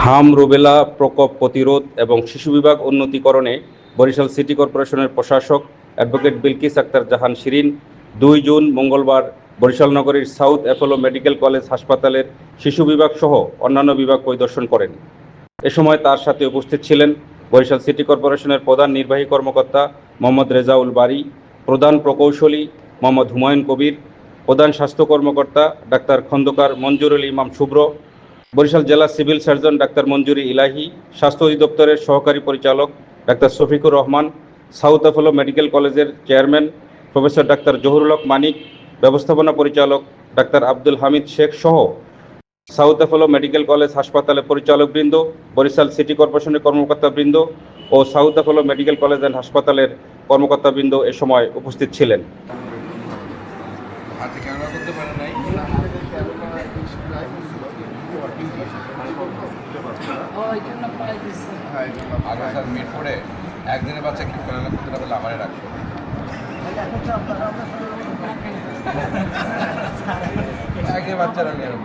হাম রুবেলা প্রকোপ প্রতিরোধ এবং শিশু বিভাগ উন্নতিকরণে বরিশাল সিটি কর্পোরেশনের প্রশাসক অ্যাডভোকেট বিলকিস আক্তার জাহান শিরিন 2 জুন মঙ্গলবার বরিশাল নগরীর সাউথ অ্যাপোলো মেডিকেল কলেজ হাসপাতালের শিশু বিভাগ সহ অন্যান্য বিভাগ পরিদর্শন করেন। এ সময় তার সাথে উপস্থিত ছিলেন বরিশাল সিটি কর্পোরেশনের প্রধান নির্বাহী কর্মকর্তা মোহাম্মদ রেজাউল বারী, প্রধান প্রকৌশলী মোহাম্মদ হুমায়ুন কবির, প্রধান স্বাস্থ্য কর্মকর্তা ডাক্তার খন্দকার মঞ্জুরুল ইমাম শুভ্র, বরিশাল জেলা সিভিল সার্জন ডাক্তার মঞ্জুরি ইলাহি, স্বাস্থ্য অধিদপ্তরের সহকারী পরিচালক doctor Shafiqur Rahman, south Apollo medical কলেজের চেয়ারম্যান প্রফেসর ডাক্তার জহুরুল হক মানিক, ব্যবস্থাপনা পরিচালক ডাক্তার আব্দুল হামিদ শেখ সহ সাউথ অ্যাপোলো মেডিকেল কলেজ হাসপাতালের পরিচালকবৃন্দ, বরিশাল সিটি কর্পোরেশনের কর্মকর্তাবৃন্দ ও south Apollo medical college and হাসপাতালের কর্মকর্তাবৃন্দ এ সময় উপস্থিত ছিলেন। মিরপুরে একদিনের বাচ্চা কি খেলাধুলা করতে না পারলে আমারে রাখবো। আগে বাচ্চারা দেখলাম